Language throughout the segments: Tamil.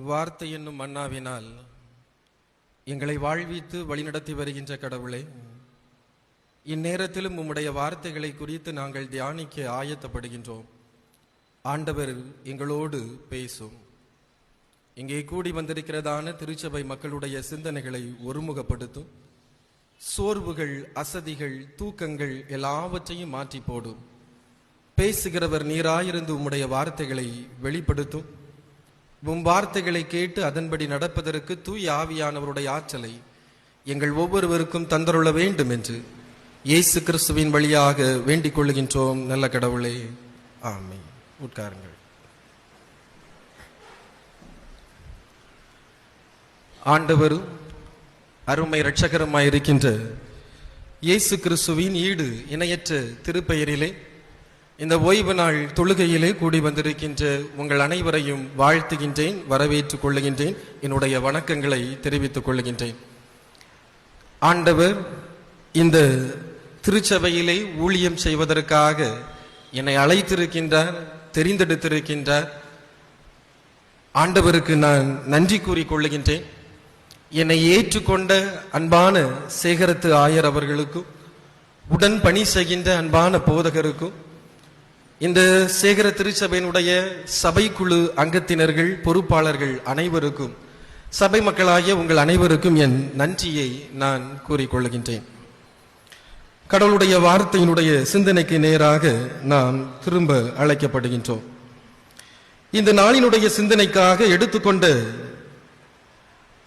வார்த்தை என்னும் மன்னாவினால் எங்களை வாழ்வித்து வழிநடத்தி வருகின்ற கடவுளே, இந்நேரத்திலும் உம்முடைய வார்த்தைகளை குறித்து நாங்கள் தியானிக்க ஆயத்தப்படுகின்றோம். ஆண்டவர் எங்களோடு பேசும். இங்கே கூடி வந்திருக்கிறதான திருச்சபை மக்களுடைய சிந்தனைகளை ஒருமுகப்படுத்தும். சோர்வுகள், அசதிகள், தூக்கங்கள் எல்லாவற்றையும் மாற்றி போடும். பேசுகிறவர் நீராயிருந்து உம்முடைய வார்த்தைகளை வெளிப்படுத்தும். உம் வார்த்தைகளை கேட்டு அதன்படி நடப்பதற்கு தூய ஆவியானவருடைய ஆற்றலை எங்கள் ஒவ்வொருவருக்கும் தந்தருள வேண்டும் என்று இயேசு கிறிஸ்துவின் வழியாக வேண்டிக் கொள்ளுகின்றோம். நல்ல கடவுளே, ஆமென். உட்காருங்கள். ஆண்டவரும் அருமை இரட்சகருமாயிருக்கின்ற இயேசு கிறிஸ்துவின் ஈடு இணையற்ற திருப்பெயரிலே இந்த ஓய்வு நாள் தொழுகையிலே கூடி வந்திருக்கின்ற உங்கள் அனைவரையும் வாழ்த்துகின்றேன், வரவேற்றுக் கொள்ளுகின்றேன், என்னுடைய வணக்கங்களை தெரிவித்துக் கொள்ளுகின்றேன். ஆண்டவர் இந்த திருச்சபையிலே ஊழியம் செய்வதற்காக என்னை அழைத்திருக்கின்றார், தெரிந்தெடுத்திருக்கின்றார். ஆண்டவருக்கு நான் நன்றி கூறிக்கொள்ளுகின்றேன். என்னை ஏற்றுக்கொண்ட அன்பான சேகரத்து ஆயர் அவர்களுக்கும், உடன் பணி செய்கின்ற அன்பான போதகருக்கும், இந்த சேகர திருச்சபையினுடைய சபைக்குழு அங்கத்தினர்கள், பொறுப்பாளர்கள் அனைவருக்கும், சபை மக்களாகிய உங்கள் அனைவருக்கும் என் நன்றியை நான் கூறிக்கொள்கின்றேன். கடவுளுடைய வார்த்தையினுடைய சிந்தனைக்கு நேராக நாம் திரும்ப அழைக்கப்படுகின்றோம். இந்த நாளினுடைய சிந்தனைக்காக எடுத்துக்கொண்ட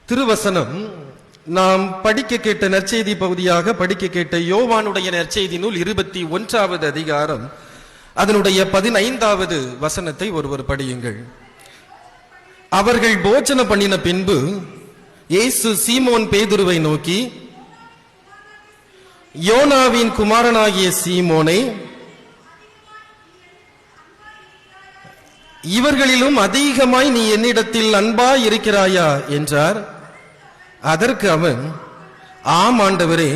திருவசனம் நாம் படிக்க கேட்ட நற்செய்தி பகுதியாக படிக்க கேட்ட யோவானுடைய நற்செய்தி நூல் 21வது அதிகாரம் அதனுடைய 15வது வசனத்தை ஒருவர் படியுங்கள். அவர்கள் போஜன பண்ணின பின்பு இயேசு சீமோன் பேதுருவை நோக்கி, யோனாவின் குமாரனாகிய சீமோனே, இவர்களிலும் அதிகமாய் நீ என்னிடத்தில் அன்பாய் இருக்கிறாயா என்றார். அதற்கு அவன், ஆம் ஆண்டவரே,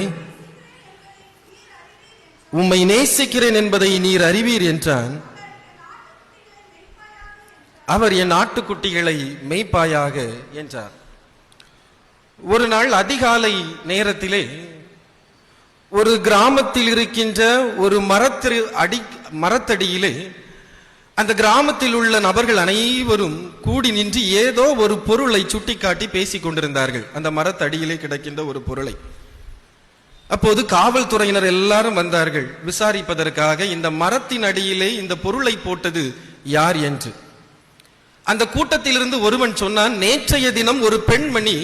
உம்மை நேசிக்கிறேன் என்பதை நீர் அறிவீர் என்றான். அவர் என் ஆட்டுக்குட்டிகளை மேய்ப்பாயாக என்றார். ஒரு நாள் அதிகாலை நேரத்திலே ஒரு கிராமத்தில் இருக்கின்ற ஒரு மரத்தடியிலே அந்த கிராமத்தில் உள்ள நபர்கள் அனைவரும் கூடி நின்று ஏதோ ஒரு பொருளை சுட்டிக்காட்டி பேசிக் கொண்டிருந்தார்கள். அந்த மரத்தடியிலே கிடக்கின்ற ஒரு பொருளை. அப்போது காவல்துறையினர் எல்லாரும் வந்தார்கள் விசாரிப்பதற்காக, இந்த மரத்தின் அடியிலே இந்த பொருளை போட்டது யார் என்று. அந்த கூட்டத்திலிருந்து ஒருவன் சொன்னான், நேற்றைய தினம் ஒரு பெண்மணி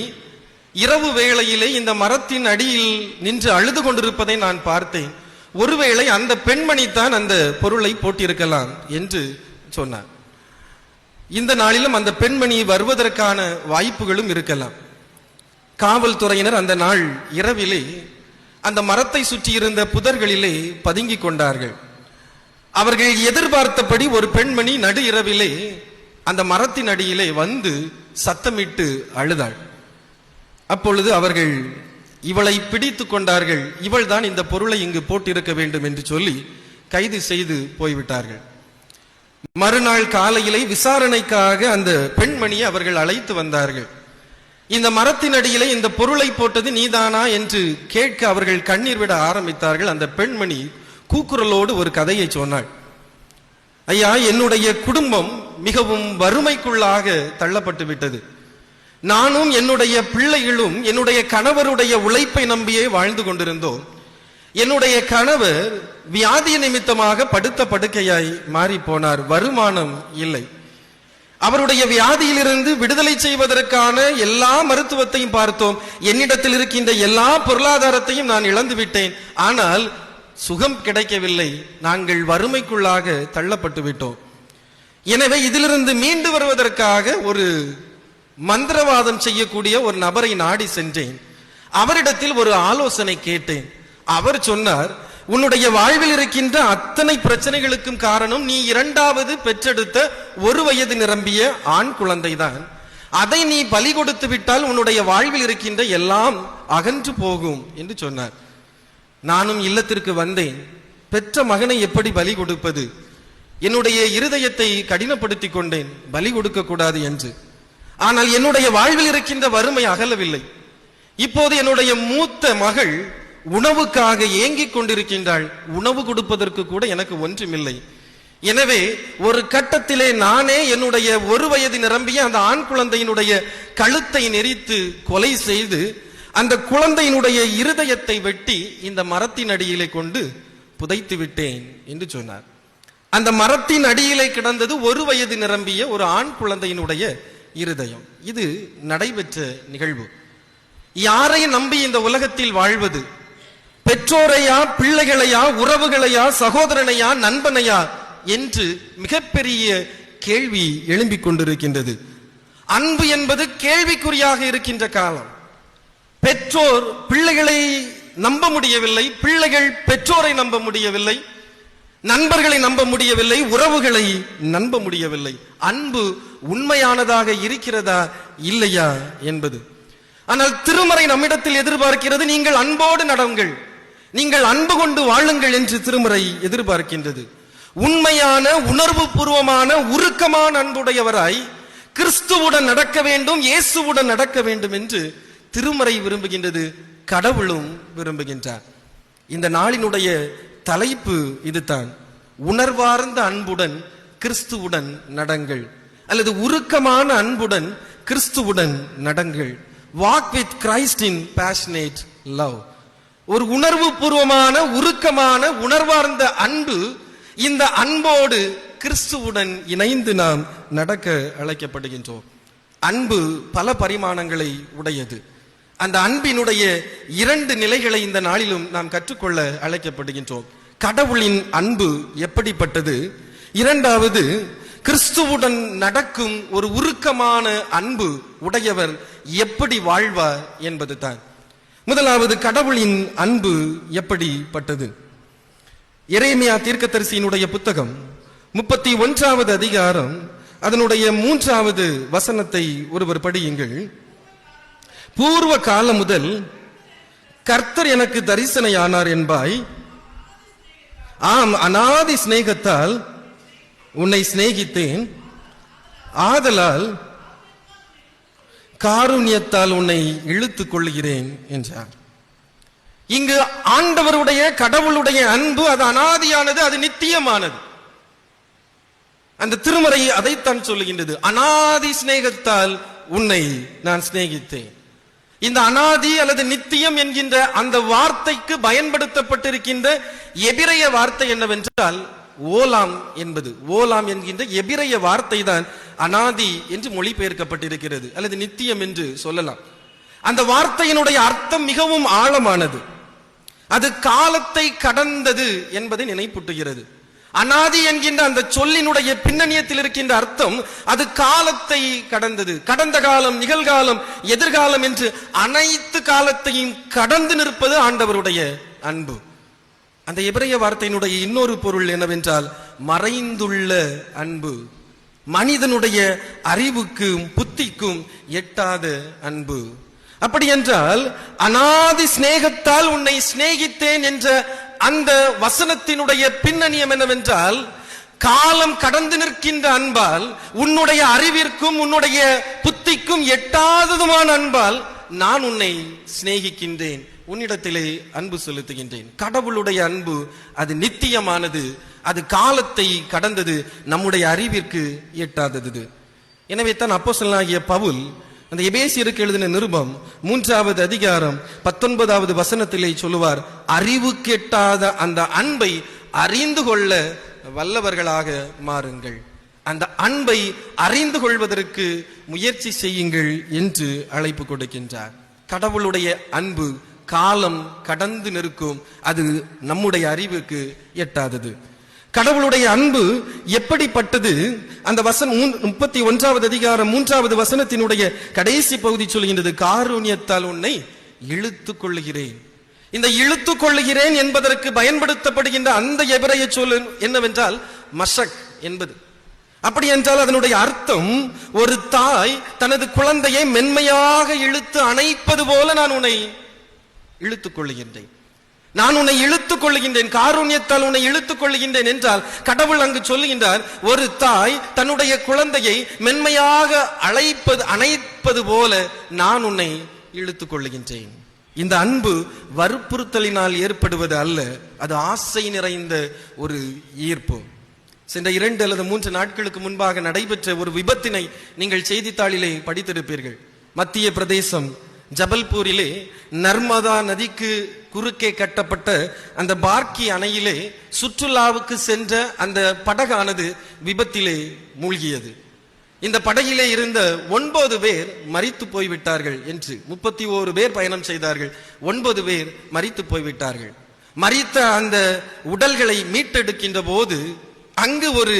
இரவு வேளையிலே இந்த மரத்தின் அடியில் நின்று அழுது கொண்டிருப்பதை நான் பார்த்தேன். ஒருவேளை அந்த பெண்மணி தான் அந்த பொருளை போட்டிருக்கலாம் என்று சொன்னார். இந்த நாளிலும் அந்த பெண்மணி வருவதற்கான வாய்ப்புகளும் இருக்கலாம். காவல்துறையினர் அந்த நாள் இரவிலே அந்த மரத்தை சுற்றி இருந்த புதர்களிலே பதுங்கிக் கொண்டார்கள். அவர்கள் எதிர்பார்த்தபடி ஒரு பெண்மணி நடு இரவிலே அந்த மரத்தின் அடியிலே வந்து சத்தமிட்டு அழுதாள். அப்பொழுது அவர்கள் இவளை பிடித்து கொண்டார்கள். இவள் தான் இந்த பொருளை இங்கு போட்டிருக்க வேண்டும் என்று சொல்லி கைது செய்து போய்விட்டார்கள். மறுநாள் காலையிலே விசாரணைக்காக அந்த பெண்மணியை அவர்கள் அழைத்து வந்தார்கள். இந்த மரத்தின் அடியிலே இந்த பொருளை போட்டது நீதானா என்று கேட்க அவர்கள் கண்ணீர் விட ஆரம்பித்தார்கள். அந்த பெண்மணி கூக்குரலோடு ஒரு கதையை சொன்னாள். ஐயா, என்னுடைய குடும்பம் மிகவும் வறுமைக்குள்ளாக தள்ளப்பட்டு விட்டது. நானும் என்னுடைய பிள்ளைகளும் என்னுடைய கணவருடைய உழைப்பை நம்பியே வாழ்ந்து கொண்டிருந்தோம். என்னுடைய கணவர் வியாதி நிமித்தமாக படுத்த படுக்கையாய் மாறி போனார். வருமானம் இல்லை. அவருடைய வியாதியிலிருந்து விடுதலை செய்வதற்கான எல்லா மருத்துவத்தையும் பார்த்தோம். என்னிடத்தில் இருக்கின்ற எல்லா பொருளாதாரத்தையும் நான் இழந்து விட்டேன். ஆனால் சுகம் கிடைக்கவில்லை. நாங்கள் வறுமைக்குள்ளாக தள்ளப்பட்டு விட்டோம். எனவே இதிலிருந்து மீண்டு வருவதற்காக ஒரு மந்திரவாதம் செய்யக்கூடிய ஒரு நபரை நாடி சென்றேன். அவரிடத்தில் ஒரு ஆலோசனை கேட்டேன். அவர் சொன்னார், உன்னுடைய வாழ்வில் இருக்கின்ற அத்தனை பிரச்சனைகளுக்கும் காரணம் நீ இரண்டாவது பெற்றெடுத்த 1 வயது நிரம்பிய ஆண் குழந்தைதான். அதை நீ பலி கொடுத்து விட்டால் உன்னுடைய வாழ்வில் இருக்கின்ற எல்லாம் அகன்று போகும் என்று சொன்னார். நானும் இல்லத்திற்கு வந்தேன். பெற்ற மகனை எப்படி பலி கொடுப்பது? என்னுடைய இருதயத்தை கடினப்படுத்திக் கொண்டேன், பலி கொடுக்க கூடாது என்று. ஆனால் என்னுடைய வாழ்வில் இருக்கின்ற வறுமை அகலவில்லை. இப்போது என்னுடைய மூத்த மகள் உணவுக்காக ஏங்கிக் கொண்டிருக்கின்றாள். உணவு கொடுப்பதற்கு கூட எனக்கு ஒன்றுமில்லை. எனவே ஒரு கட்டத்திலே நானே என்னுடைய 1 வயது நிரம்பிய அந்த ஆண் குழந்தையினுடைய கழுத்தை நெரித்து கொலை செய்து அந்த குழந்தையினுடைய இருதயத்தை வெட்டி இந்த மரத்தின் அடியிலே கொண்டு புதைத்து விட்டேன் என்று சொன்னார். அந்த மரத்தின் அடியிலே கிடந்தது 1 வயது நிரம்பிய ஒரு ஆண் குழந்தையினுடைய இருதயம். இது நடைபெற்ற நிகழ்வு. யாரை நம்பி இந்த உலகத்தில் வாழ்வது? பெற்றோரையா, பிள்ளைகளையா, உறவுகளையா, சகோதரனையா, நண்பனையா என்று மிகப்பெரிய கேள்வி எழும்பிக் கொண்டிருக்கின்றது. அன்பு என்பது கேள்விக்குறியாக இருக்கின்ற காலம். பெற்றோர் பிள்ளைகளை நம்ப முடியவில்லை, பிள்ளைகள் பெற்றோரை நம்ப முடியவில்லை, நண்பர்களை நம்ப முடியவில்லை, உறவுகளை நம்ப முடியவில்லை. அன்பு உண்மையானதாக இருக்கிறதா இல்லையா என்பது. ஆனால் திருமறை நம்மிடத்தில் எதிர்பார்க்கிறது, நீங்கள் அன்போடு நடங்கள், நீங்கள் அன்பு கொண்டு வாழுங்கள் என்று திருமறை எதிர்பார்க்கின்றது. உண்மையான, உணர்வு பூர்வமான, உருக்கமான அன்புடையவராய் கிறிஸ்துவுடன் நடக்க வேண்டும், இயேசுவுடன் நடக்க வேண்டும் என்று திருமறை விரும்புகின்றது, கடவுளும் விரும்புகின்றார். இந்த நாளினுடைய தலைப்பு இதுதான், உணர்வார்ந்த அன்புடன் கிறிஸ்துவுடன் நடங்கள், அல்லது உருக்கமான அன்புடன் கிறிஸ்துவுடன் நடங்கள். Walk with Christ in passionate love. ஒரு உணர்வு பூர்வமான, உருக்கமான, உணர்வார்ந்த அன்பு. இந்த அன்போடு கிறிஸ்துவுடன் இணைந்து நாம் நடக்க அழைக்கப்படுகின்றோம். அன்பு பல பரிமாணங்களை உடையது. அந்த அன்பினுடைய 2 நிலைகளை இந்த நாளிலும் நாம் கற்றுக்கொள்ள அழைக்கப்படுகின்றோம். கடவுளின் அன்பு எப்படிப்பட்டது? 2வது, கிறிஸ்துவுடன் நடக்கும் ஒரு உருக்கமான அன்பு உடையவர் எப்படி வாழ்வார் என்பது தான். முதலாவது, கடவுளின் அன்பு எப்படிப்பட்டது? எரேமியா தீர்க்கதரிசியினுடைய புத்தகம் 31வது அதிகாரம் அதனுடைய 3வது வசனத்தை ஒருவர் படியுங்கள். பூர்வ காலம் முதல் கர்த்தர் எனக்கு தரிசனையானார் என்பாய், ஆம், அநாதி சிநேகத்தால் உன்னை சிநேகித்தேன், ஆதலால் காருண்யத்தால் உன்னை இழுத்துக் கொள்கிறேன் என்றார். இங்கு ஆண்டவருடைய, கடவுளுடைய அன்பு அது அநாதியானது, அது நித்தியமானது. அந்த திருமறை அதைத்தான் சொல்லுகின்றது, அநாதி சிநேகத்தால் உன்னை நான் சிநேகித்தேன். இந்த அநாதி அல்லது நித்தியம் என்கின்ற அந்த வார்த்தைக்கு பயன்படுத்தப்பட்டிருக்கின்ற எபிரைய வார்த்தை என்னவென்றால் ஓலாம் என்பது. ஓலாம் என்கின்ற எபிரைய வார்த்தை தான் அநாதி என்று மொழிபெயர்க்கப்பட்டிருக்கிறது, அல்லது நித்தியம் என்று சொல்லலாம். அந்த வார்த்தையினுடைய அர்த்தம் மிகவும் ஆழமானது. அது காலத்தை கடந்தது என்பதை நினைப்பூட்டுகிறது. அநாதி என்கின்ற அந்த சொல்லினுடைய பின்னணியத்தில் இருக்கின்ற அர்த்தம் அது காலத்தை கடந்தது. கடந்த காலம், நிகழ்காலம், எதிர்காலம் என்று அனைத்து காலத்தையும் கடந்து நிற்பது ஆண்டவருடைய அன்பு. அந்த எபிரைய வார்த்தையினுடைய இன்னொரு பொருள் என்னவென்றால் மறைந்துள்ள அன்பு, மனிதனுடைய அறிவுக்கும் புத்திக்கும் எட்டாத அன்பு. அப்படி என்றால் அநாதி சிநேகத்தால் உன்னை சிநேகித்தேன் என்ற அந்த வசனத்தினுடைய பின்னணியம் என்னவென்றால், காலம் கடந்து நிற்கின்ற அன்பால், உன்னுடைய அறிவிற்கும் உன்னுடைய புத்திக்கும் எட்டாததுமான அன்பால் நான் உன்னை சிநேகிக்கின்றேன், உன்னிடத்திலே அன்பு செலுத்துகின்றேன். கடவுளுடைய அன்பு அது நித்தியமானது, அது காலத்தை கடந்தது, நம்முடைய அறிவிற்கு எட்டாதது. எனவே தான் அப்போஸ்தலனாகிய பவுல் அந்த எபேசியருக்கு எழுதின நிருபம் 3வது அதிகாரம் 19வது வசனத்திலே சொல்லுவார், அறிவு கெட்டாத அந்த அன்பை அறிந்து கொள்ள வல்லவர்களாக மாறுங்கள். அந்த அன்பை அறிந்து கொள்வதற்கு முயற்சி செய்யுங்கள் என்று அழைப்பு கொடுக்கின்றார். கடவுளுடைய அன்பு காலம் கடந்து நிற்கும், அது நம்முடைய அறிவுக்கு எட்டாதது. கடவுளுடைய அன்பு எப்படிப்பட்டது? அந்த வசனம் 31வது அதிகாரம் 3வது வசனத்தினுடைய கடைசி பகுதி சொல்கின்றது, காருண்யத்தால் உன்னை இழுத்துக் கொள்ளுகிறேன். இந்த இழுத்துக் கொள்ளுகிறேன் என்பதற்கு பயன்படுத்தப்படுகின்ற அந்த எபிரைய சொல் என்னவென்றால் மஷக் என்பது. அப்படி என்றால் அதனுடைய அர்த்தம், ஒரு தாய் தனது குழந்தையை மென்மையாக இழுத்து அணைப்பது போல நான் உன்னை இழுத்துக் கொள்ளுகின்றேன். நான் உன்னை இழுத்துக் கொள்ளுகின்றேன், காருண்யத்தால் உன்னை இழுத்துக் கொள்ளுகின்றேன் என்றால் கடவுள் அங்கு சொல்லுகின்றார், ஒரு தாய் தன்னுடைய குழந்தையை மென்மையாக அணைப்பது போல நான் உன்னை இழுத்துக் கொள்ளுகின்றேன். இந்த அன்பு வற்புறுத்தலினால் ஏற்படுவது அல்ல, அது ஆசை நிறைந்த ஒரு ஈர்ப்பு. சென்ற 2 அல்லது 3 நாட்களுக்கு முன்பாக நடைபெற்ற ஒரு விபத்தினை நீங்கள் செய்தித்தாளிலே படித்திருப்பீர்கள். மத்திய பிரதேசம் ஜபல்பூரிலே நர்மதா நதிக்கு குறுக்கே கட்டப்பட்ட அந்த பார்க்கி அணையிலே சுற்றுலாவுக்கு சென்ற அந்த படகானது விபத்திலே மூழ்கியது. இந்த படகிலே இருந்த 9 பேர் மரித்து போய்விட்டார்கள் என்று 31 பேர் பயணம் செய்தார்கள். 9 பேர் மரித்து போய்விட்டார்கள். மரித்த அந்த உடல்களை மீட்டெடுக்கின்ற போது அங்கு ஒரு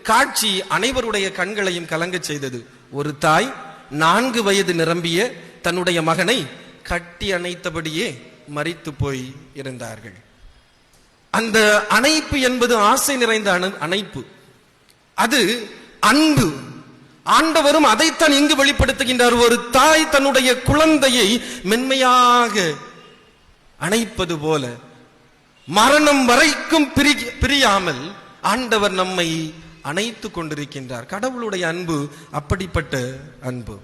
காட்சி அனைவருடைய கண்களையும் கலங்க செய்தது. ஒரு தாய் 4 வயது நிரம்பிய தன்னுடைய மகனை கட்டி அணைத்தபடியே மரித்து போய் இருந்தார்கள். அந்த அணைப்பு என்பது ஆசை நிறைந்த அணைப்பு, அது அன்பு. ஆண்டவரும் அதைத்தான் இங்கு வெளிப்படுத்துகின்றார். ஒரு தாய் தன்னுடைய குழந்தையை மென்மையாக அணைப்பது போல மரணம் வரைக்கும் பிரியாமல் ஆண்டவர் நம்மை அணைத்துக் கொண்டிருக்கின்றார். கடவுளுடைய அன்பு அப்படிப்பட்ட அன்பு.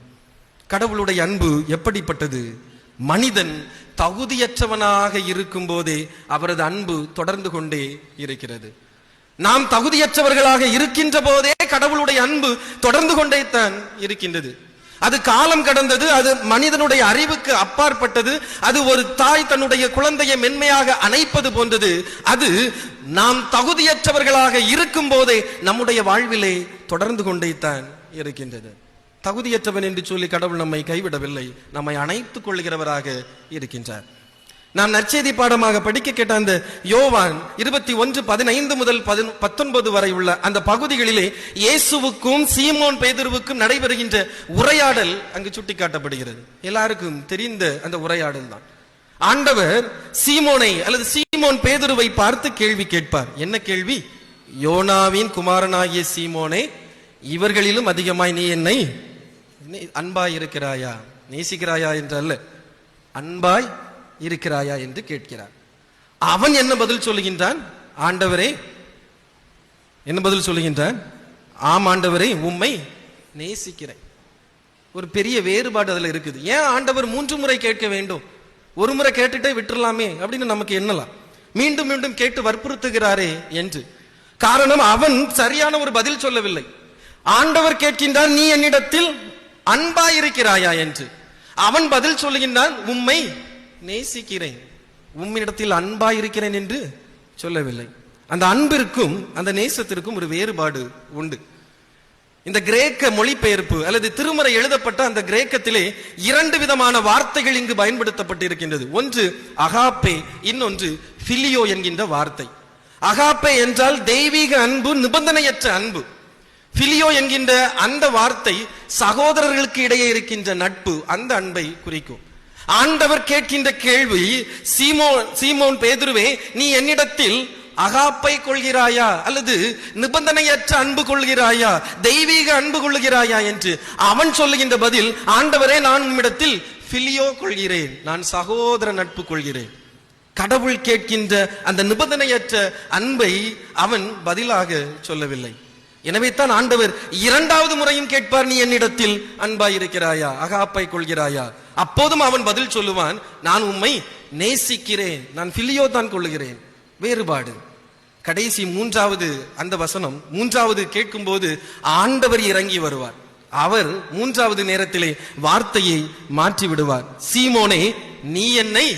கடவுளுடைய அன்பு எப்படிப்பட்டது? மனிதன் தகுதியற்றவனாக இருக்கும் போதே அவரது அன்பு தொடர்ந்து கொண்டே இருக்கிறது. நாம் தகுதியற்றவர்களாக இருக்கின்ற போதே கடவுளுடைய அன்பு தொடர்ந்து கொண்டே தான் இருக்கின்றது. அது காலம் கடந்தது, அது மனிதனுடைய அறிவுக்கு அப்பாற்பட்டது. அது ஒரு தாய் தன்னுடைய குழந்தையை மென்மையாக அணைப்பது போன்றது. அது நாம் தகுதியற்றவர்களாக இருக்கும் போதே நம்முடைய வாழ்விலே தொடர்ந்து கொண்டே தான் இருக்கின்றது. தகுதியற்றவன் என்று சொல்லி கடவுள் நம்மை கைவிடவில்லை, நம்மை அணைத்துக் கொள்கிறவராக இருக்கின்றார். நாம் நற்செய்தி பாடமாக படிக்க கேட்ட அந்த யோவான் 21:15 முதல் 19 வரை உள்ள அந்த பகுதிகளிலே இயேசுவுக்கும் சீமோன் பேதுருவுக்கும் நடைபெறுகின்ற உரையாடல் அங்கு சுட்டிக்காட்டப்படுகிறது. எல்லாருக்கும் தெரிந்த அந்த உரையாடல் தான். ஆண்டவர் சீமோனை அல்லது சீமோன் பேதுருவை பார்த்து கேள்வி கேட்பார். என்ன கேள்வி? யோனாவின் குமாரனாகிய சீமோனே, இவர்களிலும் அதிகமாய் நீ என்னை அன்பாய் இருக்கிறாயா, நேசிக்கிறாயா என்று அல்ல, அன்பாய் இருக்கிறாயா என்று கேட்கிறார். அவன் என்ன பதில் சொல்லுகின்றான்? ஆண்டவரே, என்ன பதில் சொல்லுகின்றான்? ஆம் ஆண்டவரே, உம்மை நேசிக்கிறேன். ஒரு பெரிய வேறுபாடு அதுல இருக்குது. ஏன் ஆண்டவர் 3 முறை கேட்க வேண்டும்? ஒரு முறை கேட்டுட்டே விட்டுறலாமே அப்படின்னு நமக்கு எண்ணலாம். மீண்டும் மீண்டும் கேட்டு வற்புறுத்துகிறாரே என்று. காரணம், அவன் சரியான ஒரு பதில் சொல்லவில்லை. ஆண்டவர் கேட்கின்றான், நீ என்னிடத்தில் அன்பாயிருக்கிறாயா என்று. அவன் பதில் சொல்லுகின்றான், உம்மை நேசிக்கிறேன், உம்மிடத்தில் அன்பாயிருக்கிறேன் என்று சொல்லவில்லை. அந்த அன்பிற்கும் அந்த நேசத்திற்கும் ஒரு வேறுபாடு உண்டு. இந்த கிரேக்க மொழிபெயர்ப்பு அல்லது திருமறை எழுதப்பட்ட அந்த கிரேக்கத்திலே 2 விதமான வார்த்தைகள் இங்கு பயன்படுத்தப்பட்டு இருக்கின்றது. ஒன்று அகாப்பே, இன்னொன்று பிலியோ என்கின்ற வார்த்தை. அகாப்பே என்றால் தெய்வீக அன்பு, நிபந்தனையற்ற அன்பு. பிலியோ என்கின்ற அந்த வார்த்தை சகோதரர்களுக்கு இடையே இருக்கின்ற நட்பு, அந்த அன்பை குறிக்கும். ஆண்டவர் கேட்கின்ற கேள்வி, சீமோன் பேதுருவே, நீ என்னிடத்தில் அகாப்பை கொள்கிறாயா அல்லது நிபந்தனையற்ற அன்பு கொள்கிறாயா, தெய்வீக அன்பு கொள்கிறாயா என்று. அவன் சொல்லுகின்ற பதில், ஆண்டவரே, நான் உம்மிடத்தில் பிலியோ கொள்கிறேன், நான் சகோதர நட்பு கொள்கிறேன். கடவுள் கேட்கின்ற அந்த நிபந்தனையற்ற அன்பை அவன் பதிலாக சொல்லவில்லை. எனவே தான் ஆண்டவர் 2வது முறையும் கேட்பார், நீ என்னிடத்தில் அன்பாயிருக்கிறாயா, அகாப்பை கொள்கிறாயா. அப்போதும் அவன் பதில் சொல்லுவான், நான் உம்மை நேசிக்கிறேன், நான் பிலியோ தான் கொள்ளுகிறேன். வேறுபாடு. கடைசி 3வது அந்த வசனம், 3வது கேட்கும் போது ஆண்டவர் இறங்கி வருவார். அவர் 3வது நேரத்திலே வார்த்தையை மாற்றி விடுவார். சீமோனே, நீ என்னை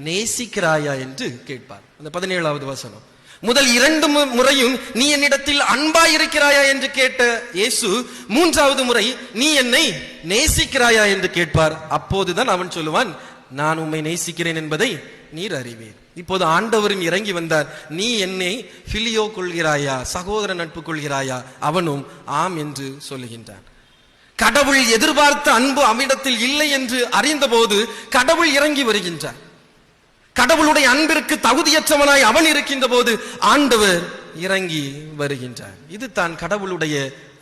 நேசிக்கிறாயா என்று கேட்பார். அந்த 17வது வசனம். முதல் 2 முறையும் நீ என்னிடத்தில் அன்பாயிருக்கிறாயா என்று கேட்ட இயேசு 3வது முறை நீ என்னை நேசிக்கிறாயா என்று கேட்பார். அப்போதுதான் அவன் சொல்லுவான், நான் உம்மை நேசிக்கிறேன் என்பதை நீர் அறிவீர். இப்போது ஆண்டவரும் இறங்கி வந்தார். நீ என்னை பிலியோ கொள்கிறாயா, சகோதர நட்பு கொள்கிறாயா? அவனும் ஆம் என்று சொல்லுகின்றான். கடவுள் எதிர்பார்த்த அன்பு அவனிடத்தில் இல்லை என்று அறிந்த போது கடவுள் இறங்கி வருகின்றார். கடவுளுடைய அன்பிற்கு தகுதியற்றவனாய் அவன் இருக்கின்ற போது ஆண்டவர் இறங்கி வருகின்றார். இது தான் கடவுளுடைய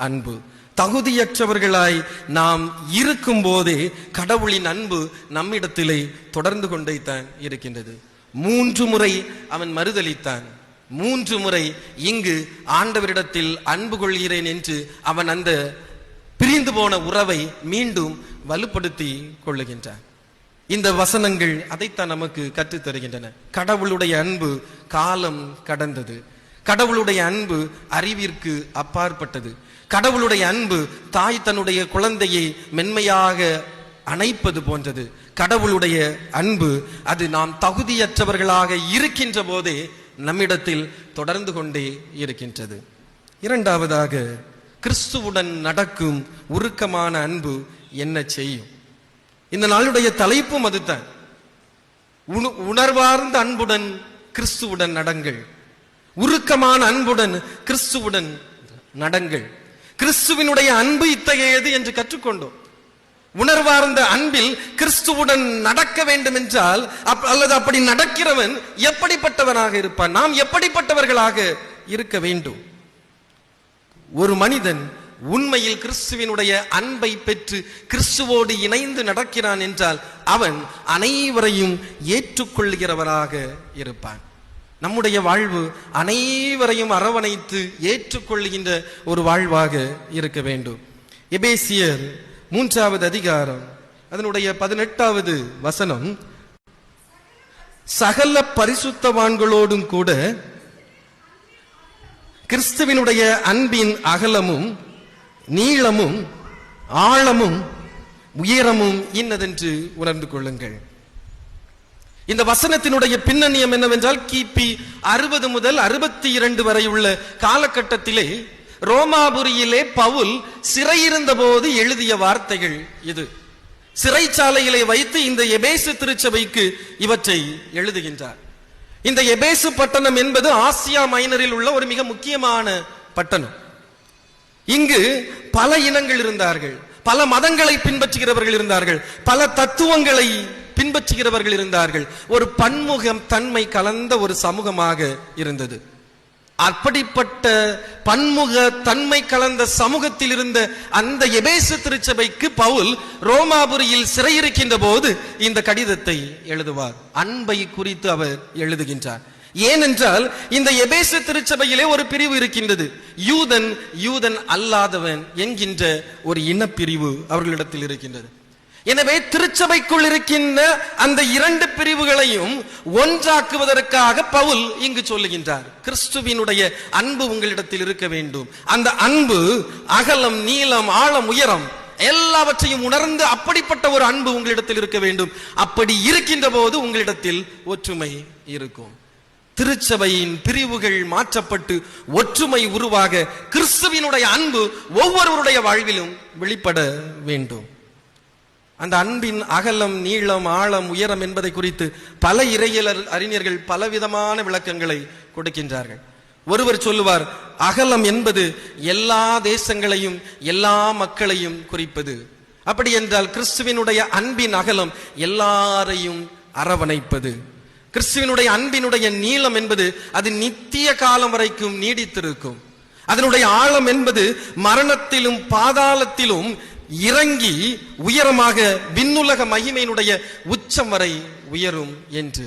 அன்பு. தகுதியற்றவர்களாய் நாம் இருக்கும் போதே கடவுளின் அன்பு நம்மிடத்திலே தொடர்ந்து கொண்டே தான் இருக்கின்றது. 3 முறை அவன் மறுதலித்தான். 3 முறை இங்கு ஆண்டவரிடத்தில் அன்பு கொள்கிறேன் என்று அவன் அந்த பிரிந்து போன உறவை மீண்டும் வலுப்படுத்தி கொள்ளுகின்றான். இந்த வசனங்கள் அதைத்தான் நமக்கு கற்றுத் தருகின்றன. கடவுளுடைய அன்பு காலம் கடந்தது. கடவுளுடைய அன்பு அறிவிற்கு அப்பாற்பட்டது. கடவுளுடைய அன்பு தாய் தன்னுடைய குழந்தையை மென்மையாக அணைப்பது போன்றது. கடவுளுடைய அன்பு அது நாம் தகுதியற்றவர்களாக இருக்கின்ற போதே நம்மிடத்தில் தொடர்ந்து கொண்டே இருக்கின்றது. இரண்டாவதாக, கிறிஸ்துவுடன் நடக்கும் உருக்கமான அன்பு என்ன செய்யும்? இந்த நாளுடைய தலைப்பும் அதுதான். உணர்வார்ந்த அன்புடன் கிறிஸ்துவுடன் நடங்கள். உருக்கமான அன்புடன் கிறிஸ்துவுடன் நடங்கள். கிறிஸ்துவினுடைய அன்பு இத்தகையது என்று கற்றுக்கொண்டோம். உணர்வார்ந்த அன்பில் கிறிஸ்துவுடன் நடக்க வேண்டும் என்றால், அல்லது அப்படி நடக்கிறவன் எப்படிப்பட்டவனாக இருப்பான்? நாம் எப்படிப்பட்டவர்களாக இருக்க வேண்டும்? ஒரு மனிதன் உண்மையில் கிறிஸ்துவினுடைய அன்பை பெற்று கிறிஸ்துவோடு இணைந்து நடக்கிறான் என்றால் அவன் அனைவரையும் ஏற்றுக்கொள்கிறவராக இருப்பான். நம்முடைய வாழ்வு அனைவரையும் அரவணைத்து ஏற்றுக்கொள்கின்ற ஒரு வாழ்வாக இருக்க வேண்டும். எபேசியர் 3வது அதிகாரம் அதனுடைய 18வது வசனம், சகல பரிசுத்தவான்களோடும் கூட கிறிஸ்துவினுடைய அன்பின் அகலமும் நீளமும் ஆழமும் உயரமும் இன்னதென்று உணர்ந்து கொள்ளுங்கள். இந்த வசனத்தினுடைய பின்னணியம் என்னவென்றால், கிபி 60 முதல் 62 வரை உள்ள காலகட்டத்திலே ரோமாபுரியிலே பவுல் சிறையிருந்த போது எழுதிய வார்த்தைகள் இது. சிறைச்சாலையிலே வைத்து இந்த எபேசு திருச்சபைக்கு இவற்றை எழுதுகின்றார். இந்த எபேசு பட்டணம் என்பது ஆசியா மைனரில் உள்ள ஒரு மிக முக்கியமான பட்டணம். இங்கு பல இனங்கள் இருந்தார்கள், பல மதங்களை பின்பற்றுகிறவர்கள் இருந்தார்கள், பல தத்துவங்களை பின்பற்றுகிறவர்கள் இருந்தார்கள். ஒரு பன்முகம் தன்மை கலந்த ஒரு சமூகமாக இருந்தது. அப்படிப்பட்ட பன்முக தன்மை கலந்த சமூகத்தில் இருந்த அந்த எபேசு திருச்சபைக்கு பவுல் ரோமாபுரியில் சிறையிருக்கின்ற போது இந்த கடிதத்தை எழுதுவார். அன்பை குறித்து அவர் எழுதுகின்றார். ஏனென்றால் இந்த எபேசு திருச்சபையிலே ஒரு பிரிவு இருக்கின்றது. யூதன், யூதன் அல்லாதவன் என்கின்ற ஒரு இனப்பிரிவு அவர்களிடத்தில் இருக்கின்றது. எனவே திருச்சபைக்குள் இருக்கின்ற அந்த 2 பிரிவுகளையும் ஒன்றாக்குவதற்காக பவுல் இங்கு சொல்லுகின்றார். கிறிஸ்துவினுடைய அன்பு உங்களிடத்தில் இருக்க வேண்டும். அந்த அன்பு அகலம், நீளம், ஆழம், உயரம் எல்லாவற்றையும் உணர்ந்து அப்படிப்பட்ட ஒரு அன்பு உங்களிடத்தில் இருக்க வேண்டும். அப்படி இருக்கின்ற போது உங்களிடத்தில் ஒற்றுமை இருக்கும். திருச்சபையின் பிரிவுகள் மாற்றப்பட்டு ஒற்றுமை உருவாக கிறிஸ்துவினுடைய அன்பு ஒவ்வொருவருடைய வாழ்விலும் வெளிப்பட வேண்டும். அந்த அன்பின் அகலம், நீளம், ஆழம், உயரம் என்பதை குறித்து பல இறையியல் அறிஞர்கள் பலவிதமான விளக்கங்களை கொடுக்கின்றார்கள். ஒருவர் சொல்லுவார், அகலம் என்பது எல்லா தேசங்களையும் எல்லா மக்களையும் குறிப்பது. அப்படி என்றால் கிறிஸ்துவினுடைய அன்பின் அகலம் எல்லாரையும் அரவணைப்பது. கிறிஸ்துவினுடைய அன்பினுடைய நீளம் என்பது அது நித்திய காலம் வரைக்கும் நீடித்திருக்கும். அதனுடைய ஆழம் என்பது மரணத்திலும் பாதாளத்திலும் இறங்கி உயரமாக விண்ணுலக மகிமையினுடைய உச்சம் வரை உயரும் என்று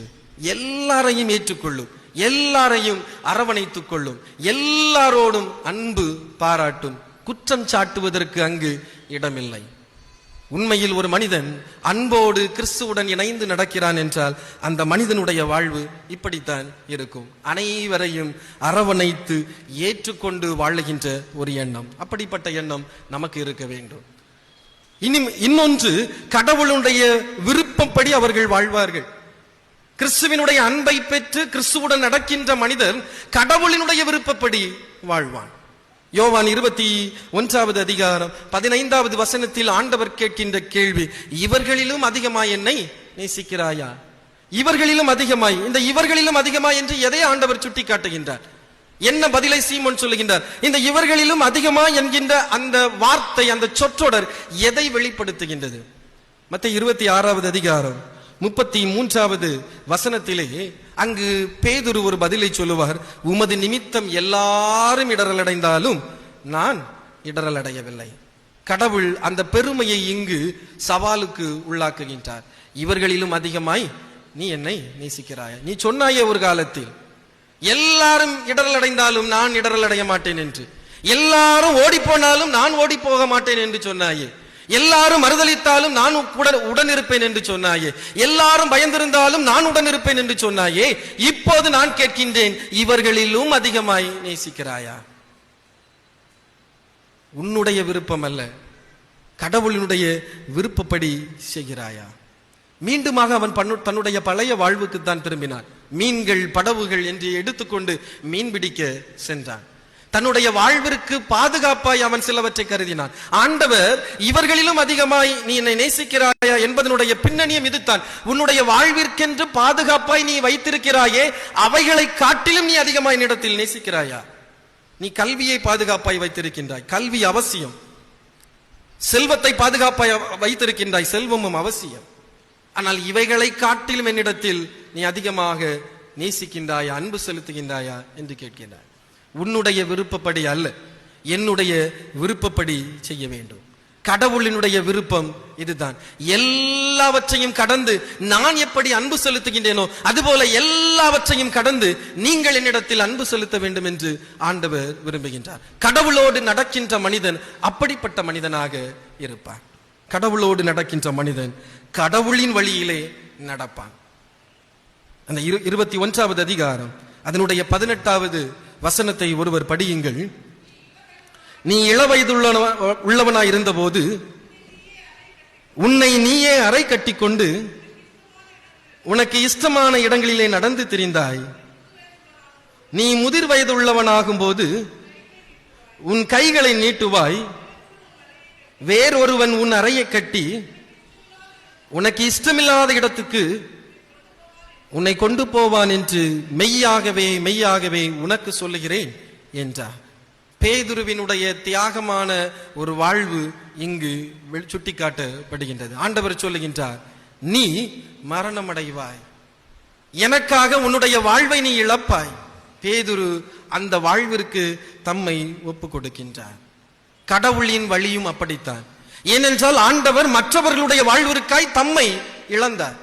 எல்லாரையும் ஏற்றுக்கொள்ளும், எல்லாரையும் அரவணைத்துக் கொள்ளும், எல்லாரோடும் அன்பு பாராட்டும். குற்றம் சாட்டுவதற்கு அங்கு இடமில்லை. உண்மையில் ஒரு மனிதன் அன்போடு கிறிஸ்துவுடன் இணைந்து நடக்கிறான் என்றால் அந்த மனிதனுடைய வாழ்வு இப்படித்தான் இருக்கும். அனைவரையும் அரவணைத்து ஏற்றுக்கொண்டு வாழுகின்ற ஒரு எண்ணம், அப்படிப்பட்ட எண்ணம் நமக்கு இருக்க வேண்டும். இன்னொன்று, கடவுளுடைய விருப்பப்படி அவர்கள் வாழ்வார்கள். கிறிஸ்துவினுடைய அன்பை பெற்று கிறிஸ்துவுடன் நடக்கின்ற மனிதர் கடவுளினுடைய விருப்பப்படி வாழ்வான். யோவான் 21வது அதிகாரம் 15வது வசனத்தில் ஆண்டவர் கேட்கின்ற கேள்வி, இவர்களிலும் அதிகமாய் என்னை நேசிக்கிறாயா? இவர்களிலும் அதிகமாய், இந்த இவர்களிலும் அதிகமாய் என்று எதை ஆண்டவர் சுட்டி காட்டுகின்றார்? என்ன பதிலை சீமோன் சொல்லுகின்றார்? இந்த இவர்களிலும் அதிகமாய் என்கின்ற அந்த வார்த்தை, அந்த சொற்றொடர் எதை வெளிப்படுத்துகின்றது? மத்தேயு 26வது அதிகாரம் 33வது வசனத்திலே அங்கு பேதுரு ஒரு பதிலை சொல்லுவார். உமது நிமித்தம் எல்லாரும் இடரல் அடைந்தாலும் நான் இடரல் அடையவில்லை. கடவுள் அந்த பெருமையை இங்கு சவாலுக்கு உள்ளாக்குகின்றார். இவர்களிலும் அதிகமாய் நீ என்னை நேசிக்கிறாயா? நீ சொன்னாயே ஒரு காலத்தில், எல்லாரும் இடரல் அடைந்தாலும் நான் இடரல் அடைய மாட்டேன் என்று, எல்லாரும் ஓடி போனாலும் நான் ஓடி போக மாட்டேன் என்று சொன்னாயே, எல்லாரும் மறுதளித்தாலும் நான் உடன் இருப்பேன் என்று சொன்னாயே, எல்லாரும் பயந்திருந்தாலும் நான் உடன் இருப்பேன் என்று சொன்னாயே. இப்போது நான் கேட்கின்றேன், இவர்களிலும் அதிகமாய் நேசிக்கிறாயா? உன்னுடைய விருப்பம் அல்ல, கடவுளினுடைய விருப்பப்படி செய்கிறாயா? மீண்டுமாக அவன் தன்னுடைய பழைய வாழ்வுக்கு தான் திரும்பினான். மீன்கள் படவுகள் என்று எடுத்துக்கொண்டு மீன் பிடிக்க சென்றான். தன்னுடைய வாழ்விற்கு பாதுகாப்பாய் அவன் சிலவற்றை கருதினான். ஆண்டவர் இவர்களிலும் அதிகமாய் நீ என்னை நேசிக்கிறாயா என்பதனுடைய பின்னணியும் இதுதான். உன்னுடைய வாழ்விற்கென்று பாதுகாப்பாய் நீ வைத்திருக்கிறாயே, அவைகளை காட்டிலும் நீ அதிகமாய் என்னிடத்தில் நேசிக்கிறாயா? நீ கல்வியை பாதுகாப்பாய் வைத்திருக்கின்றாய், கல்வி அவசியம். செல்வத்தை பாதுகாப்பாய் வைத்திருக்கின்றாய், செல்வமும் அவசியம். ஆனால் இவைகளை காட்டிலும் என்னிடத்தில் நீ அதிகமாக நேசிக்கின்றாயா, அன்பு செலுத்துகின்றாயா என்று கேட்கின்றாய். உன்னுடைய விருப்பப்படி அல்ல, என்னுடைய விருப்பப்படி செய்ய வேண்டும். கடவுளினுடைய விருப்பம் இதுதான். எல்லாவற்றையும் கடந்து நான் எப்படி அன்பு செலுத்துகின்றேனோ அதுபோல எல்லாவற்றையும் கடந்து நீங்கள் என்னிடத்தில் அன்பு செலுத்த வேண்டும் என்று ஆண்டவர் விரும்புகின்றார். கடவுளோடு நடக்கின்ற மனிதன் அப்படிப்பட்ட மனிதனாக இருப்பான். கடவுளோடு நடக்கின்ற மனிதன் கடவுளின் வழியிலே நடப்பான். அந்த 21வது அதிகாரம் அதனுடைய 18வது வசனத்தை ஒருவர் படியுங்கள். நீ இளவயதுள்ளவனாய் இருந்தபோது உன்னை நீயே அறை கட்டி கொண்டு உனக்கு இஷ்டமான இடங்களிலே நடந்து திரிந்தாய். நீ முதிர் வயதுள்ளவனாகும் போது உன் கைகளை நீட்டுவாய், வேறொருவன் உன் அறையை கட்டி உனக்கு இஷ்டமில்லாத இடத்துக்கு உன்னை கொண்டு போவான் என்று மெய்யாகவே மெய்யாகவே உனக்கு சொல்லுகிறேன் என்றார். பேதுருவினுடைய தியாகமான ஒரு வாழ்வு இங்கு சுட்டிக்காட்டப்படுகின்றது. ஆண்டவர் சொல்லுகின்றார், நீ மரணம் அடைவாய், எனக்காக உன்னுடைய வாழ்வை நீ இழப்பாய். பேதுரு அந்த வாழ்விற்கு தம்மை ஒப்பு கொடுக்கின்றார். கடவுளின் வழியும் அப்படித்தான். ஏனென்றால் ஆண்டவர் மற்றவர்களுடைய வாழ்விற்காய் தம்மை இழந்தார்,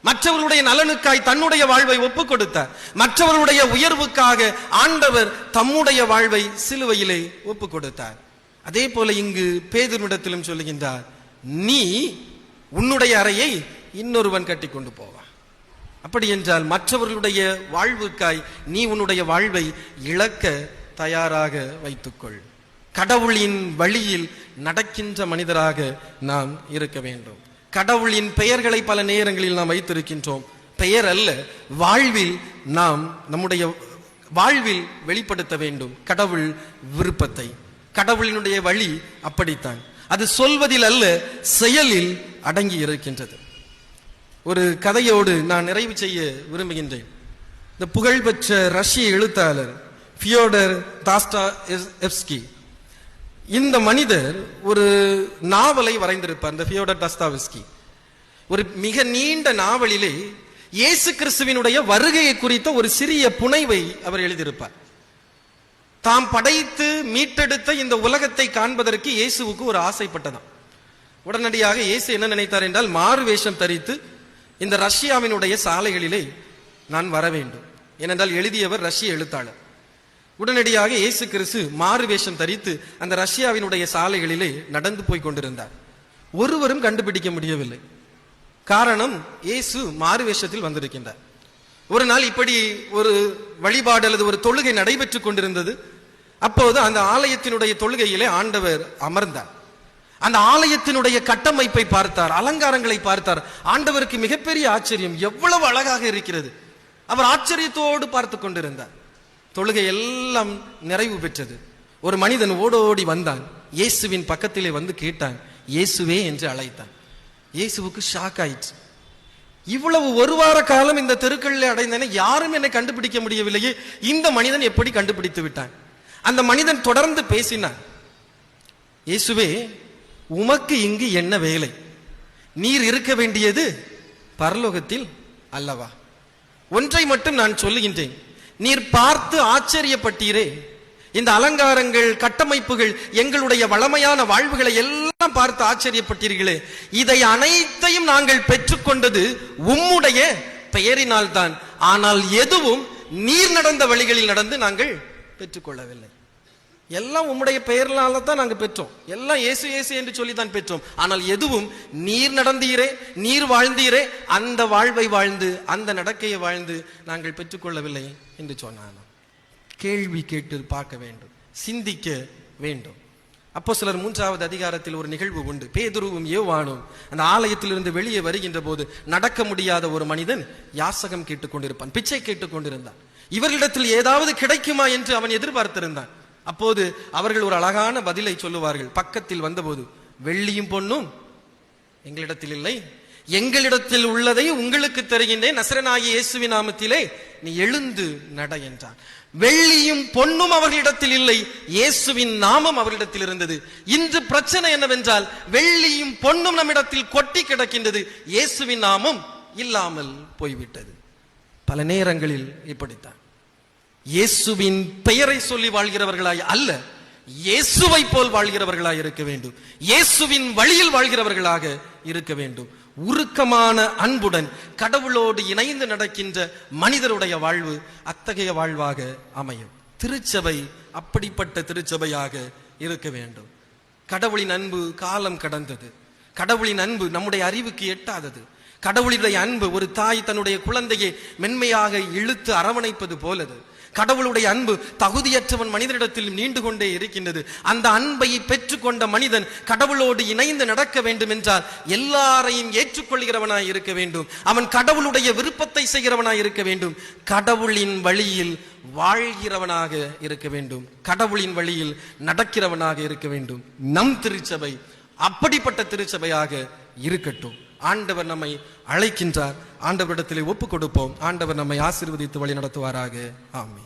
மற்றவர்களுடைய நலனுக்காய் தன்னுடைய வாழ்வை ஒப்பு கொடுத்தார். மற்றவர்களுடைய உயர்வுக்காக ஆண்டவர் தம்முடைய வாழ்வை சிலுவையிலே ஒப்பு கொடுத்தார். அதே போல இங்கு பேதுருவிடத்திலும் சொல்லுகின்றார், நீ உன்னுடைய அறையை இன்னொருவன் கட்டி கொண்டு போவான். அப்படி என்றால் மற்றவர்களுடைய வாழ்வுக்காய் நீ உன்னுடைய வாழ்வை இழக்க தயாராக வைத்துக்கொள். கடவுளின் வழியில் நடக்கின்ற மனிதராக நாம் இருக்க வேண்டும். கடவுளின் பெயர்களை பல நேரங்களில் நாம் வைத்திருக்கின்றோம். பெயர் அல்ல, வாழ்வில் நாம் நம்முடைய வாழ்வில் வெளிப்படுத்த வேண்டும் கடவுள் விருப்பத்தை. கடவுளினுடைய வழி அப்படித்தான். அது சொல்வதில் அல்ல, செயலில் அடங்கி இருக்கின்றது. ஒரு கதையோடு நான் நிறைவு செய்ய விரும்புகின்றேன். இந்த புகழ்பெற்ற ரஷ்ய எழுத்தாளர் ஃபியோடர் டாஸ்டாயெவ்ஸ்கி, இந்த மனிதர் ஒரு நாவலை வரைந்திருப்பார். இந்த ஃபியோடர் டாஸ்டாயெவ்ஸ்கி ஒரு மிக நீண்ட நாவலிலே இயேசு கிறிஸ்துவினுடைய வருகையை குறித்த ஒரு சிறிய புனைவை அவர் எழுதியிருப்பார். தாம் படைத்து மீட்டெடுத்த இந்த உலகத்தை காண்பதற்கு இயேசுவுக்கு ஒரு ஆசைப்பட்டதாம். உடனடியாக இயேசு என்ன நினைத்தார் என்றால், மாறு வேஷம் தரித்து இந்த ரஷ்யாவினுடைய சாலைகளிலே நான் வர வேண்டும். ஏனென்றால் எழுதியவர் ரஷ்ய எழுத்தாளர். உடனடியாக இயேசு கிறிஸ்து மாறு வேஷம் தரித்து அந்த ரஷ்யாவினுடைய சாலைகளிலே நடந்து போய் கொண்டிருந்தார். ஒருவரும் கண்டுபிடிக்க முடியவில்லை. காரணம், இயேசு மாறு வேஷத்தில் வந்திருக்கின்றார். ஒரு நாள் இப்படி ஒரு வழிபாடு அல்லது ஒரு தொழுகை நடைபெற்றுக் கொண்டிருந்தது. அப்போது அந்த ஆலயத்தினுடைய தொழுகையிலே ஆண்டவர் அமர்ந்தார். அந்த ஆலயத்தினுடைய கட்டமைப்பை பார்த்தார், அலங்காரங்களை பார்த்தார். ஆண்டவருக்கு மிகப்பெரிய ஆச்சரியம், எவ்வளவு அழகாக இருக்கிறது. அவர் ஆச்சரியத்தோடு பார்த்து கொண்டிருந்தார். தொழுகை எல்லாம் நிறைவு பெற்றது. ஒரு மனிதன் ஓடோடி வந்தான், இயேசுவின் பக்கத்திலே வந்து கேட்டான், இயேசுவே என்று அழைத்தான். இயேசுவுக்கு ஷாக் ஆயிற்று. இவ்வளவு ஒரு வார காலம் இந்த தெருக்களில் அடைந்தேன், யாரும் என்னை கண்டுபிடிக்க முடியவில்லையே, இந்த மனிதன் எப்படி கண்டுபிடித்து விட்டான்? அந்த மனிதன் தொடர்ந்து பேசினான், இயேசுவே, உமக்கு இங்கு என்ன வேலை? நீர் இருக்க வேண்டியது பரலோகத்தில் அல்லவா? ஒன்றை மட்டும் நான் சொல்லுகின்றேன், நீர் பார்த்து ஆச்சரியப்பட்டீரே, இந்த அலங்காரங்கள், கட்டமைப்புகள், எங்களுடைய வளமையான வாழ்வுகளை எல்லாம் பார்த்து ஆச்சரியப்பட்டீர்களே, இதை அனைத்தையும் நாங்கள் பெற்றுக்கொண்டது உம்முடைய பெயரினால் தான். ஆனால் எதுவும் நீர் நடந்த வழிகளில் நடந்து நாங்கள் பெற்றுக்கொள்ளவில்லை. எல்லாம் உம்முடைய பெயரினால தான் நாங்கள் பெற்றோம். எல்லாம் இயேசு இயேசு என்று சொல்லி தான் பெற்றோம். ஆனால் எதுவும் நீர் நடந்தீரே, நீர் வாழ்ந்தீரே, அந்த வாழ்வை வாழ்ந்து அந்த நடக்கையை வாழ்ந்து நாங்கள் பெற்றுக்கொள்ளவில்லை என்று சொன்னான். கேள்வி கேட்டு பார்க்க வேண்டும், சிந்திக்க வேண்டும். அப்போஸ்தலர் 3வது அதிகாரத்தில் ஒரு நிகழ்வு உண்டு. பேதுருவும் யோவானும் அந்த ஆலயத்திலிருந்து வெளியே வருகின்ற போது நடக்க முடியாத ஒரு மனிதன் யாசகம் கேட்டுக் கொண்டிருப்பான், பிச்சை கேட்டுக் கொண்டிருந்தான். இவர்களிடத்தில் ஏதாவது கிடைக்குமா என்று அவன் எதிர்பார்த்திருந்தான். அப்போது அவர்கள் ஒரு அழகான பதிலை சொல்லுவார்கள். பக்கத்தில் வந்தபோது, வெள்ளியும் பொன்னும் எங்களிடத்தில் இல்லை, எங்களிடத்தில் உள்ளதை உங்களுக்கு தருகின்றேன், நசரேயனாகிய இயேசுவின் நாமத்திலே நீ எழுந்து நட என்றான். வெள்ளியும் பொன்னும் அவர்களிடத்தில் இல்லை, இயேசுவின் நாமம் அவர்களிடத்தில் இருந்தது. இன்று பிரச்சனை என்னவென்றால், வெள்ளியும் பொன்னும் நம்மிடத்தில் கொட்டி கிடக்கின்றது, இயேசுவின் நாமம் இல்லாமல் போய்விட்டது. பல நேரங்களில் இப்படித்தான். இயேசுவின் பெயரை சொல்லி வாழ்கிறவர்களாய் அல்ல, இயேசுவை போல் வாழ்கிறவர்களாய் இருக்க வேண்டும். இயேசுவின் வழியில் வாழ்கிறவர்களாக இருக்க வேண்டும். உருக்கமான அன்புடன் கடவுளோடு இணைந்து நடக்கின்ற மனிதருடைய வாழ்வு அத்தகைய வாழ்வாக அமையும். திருச்சபை அப்படிப்பட்ட திருச்சபையாக இருக்க வேண்டும். கடவுளின் அன்பு காலம் கடந்தது. கடவுளின் அன்பு நம்முடைய அறிவுக்கு எட்டாதது. கடவுளுடைய அன்பு ஒரு தாய் தன்னுடைய குழந்தையை மென்மையாக இழுத்து அரவணைப்பது போலது. கடவுளுடைய அன்பு தகுதியற்றவன் மனிதனிடத்தில் நீண்டு கொண்டே இருக்கின்றது. அந்த அன்பை பெற்றுக்கொண்ட மனிதன் கடவுளோடு இணைந்து நடக்க வேண்டும் என்றால் எல்லாரையும் ஏற்றுக்கொள்கிறவனாய் இருக்க வேண்டும். அவன் கடவுளுடைய விருப்பத்தை செய்கிறவனாய் இருக்க வேண்டும். கடவுளின் வழியில் வாழ்கிறவனாக இருக்க வேண்டும். கடவுளின் வழியில் நடக்கிறவனாக இருக்க வேண்டும். நம் திருச்சபை அப்படிப்பட்ட திருச்சபையாக இருக்கட்டும். ஆண்டவர் நம்மை அழைக்கின்றார். ஆண்டவரிடத்திலே ஒப்புக் கொடுப்போம். ஆண்டவர் நம்மை ஆசீர்வதித்து வழி நடத்துவாராக. ஆமென்.